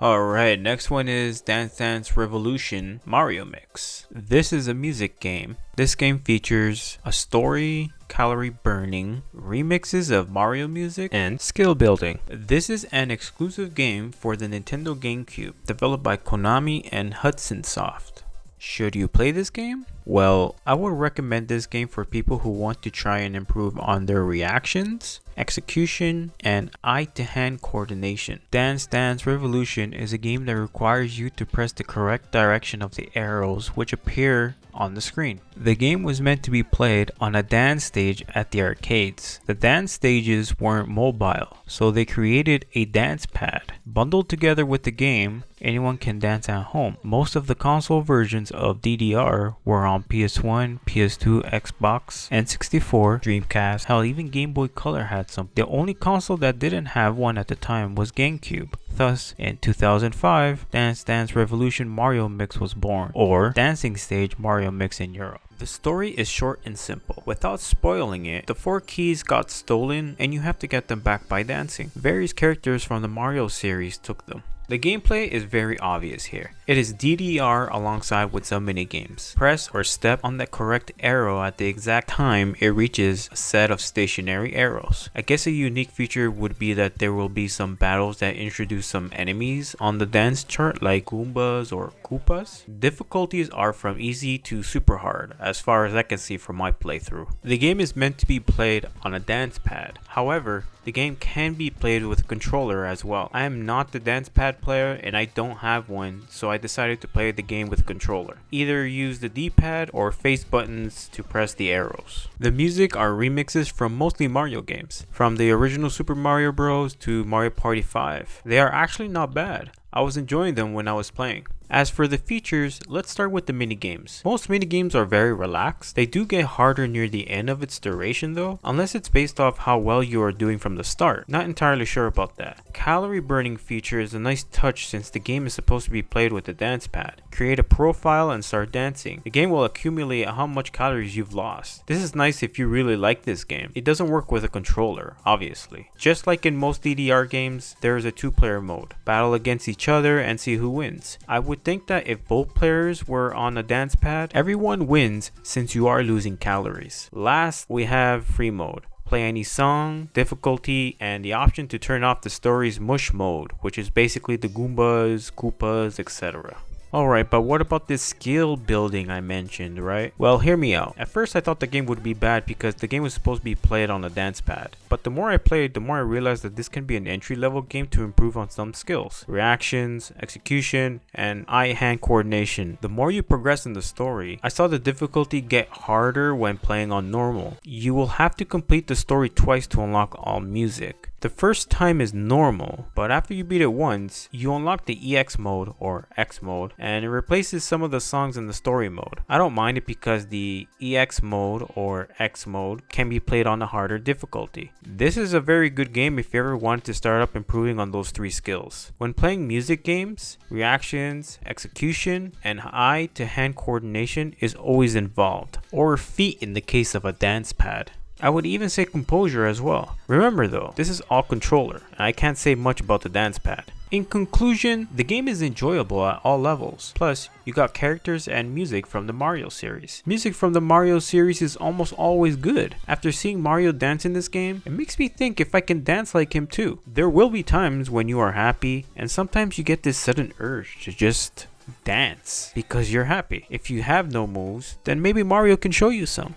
Alright, next one is Dance Dance Revolution Mario Mix. This is a music game. This game features a story, calorie burning, remixes of Mario music, and skill building. This is an exclusive game for the Nintendo GameCube, developed by Konami and Hudson Soft. Should you play this game? Well, I would recommend this game for people who want to try and improve on their reactions, execution, and eye-to-hand coordination. Dance Dance Revolution is a game that requires you to press the correct direction of the arrows which appear on the screen. The game was meant to be played on a dance stage at the arcades. The dance stages weren't mobile, so they created a dance pad. Bundled together with the game, anyone can dance at home. Most of the console versions of DDR were on PS1, PS2, Xbox, N64, Dreamcast, hell even Game Boy Color had some. The only console that didn't have one at the time was GameCube. Thus, in 2005, Dance Dance Revolution Mario Mix was born, or Dancing Stage Mario Mix in Europe. The story is short and simple. Without spoiling it, the 4 keys got stolen and you have to get them back by dancing. Various characters from the Mario series took them. The gameplay is very obvious here. It is DDR alongside with some minigames. Press or step on the correct arrow at the exact time it reaches a set of stationary arrows. I guess a unique feature would be that there will be some battles that introduce some enemies on the dance chart like Goombas or Koopas. Difficulties are from easy to super hard as far as I can see from my playthrough. The game is meant to be played on a dance pad. However, the game can be played with a controller as well. I am not the dance pad player and I don't have one, so I decided to play the game with a controller. Either use the D-pad or face buttons to press the arrows. The music are remixes from mostly Mario games, from the original Super Mario Bros. To Mario Party 5. They are actually not bad. I was enjoying them when I was playing. As for the features, let's start with the minigames. Most minigames are very relaxed. They do get harder near the end of its duration though, unless it's based off how well you are doing from the start. Not entirely sure about that. Calorie burning feature is a nice touch since the game is supposed to be played with a dance pad. Create a profile and start dancing. The game will accumulate how much calories you've lost. This is nice if you really like this game. It doesn't work with a controller, obviously. Just like in most DDR games, there is a 2-player mode. Battle against each other and see who wins. I would think that if both players were on a dance pad, everyone wins since you are losing calories. Last, we have free mode. Play any song, difficulty, and the option to turn off the story's mush mode, which is basically the Goombas, Koopas, etc. Alright, but what about this skill building I mentioned, right? Well, hear me out. At first I thought the game would be bad because the game was supposed to be played on a dance pad. But the more I played, the more I realized that this can be an entry-level game to improve on some skills. Reactions, execution, and eye-hand coordination. The more you progress in the story, I saw the difficulty get harder when playing on normal. You will have to complete the story twice to unlock all music. The first time is normal, but after you beat it once, you unlock the EX mode or X mode, and it replaces some of the songs in the story mode. I don't mind it because the EX mode or X mode can be played on a harder difficulty. This is a very good game if you ever wanted to start up improving on those 3 skills. When playing music games, reactions, execution, and eye-to-hand coordination is always involved, or feet in the case of a dance pad. I would even say composure as well. Remember though, this is all controller, and I can't say much about the dance pad. In conclusion, the game is enjoyable at all levels. Plus, you got characters and music from the Mario series. Music from the Mario series is almost always good. After seeing Mario dance in this game, it makes me think if I can dance like him too. There will be times when you are happy, and sometimes you get this sudden urge to just dance because you're happy. If you have no moves, then maybe Mario can show you some.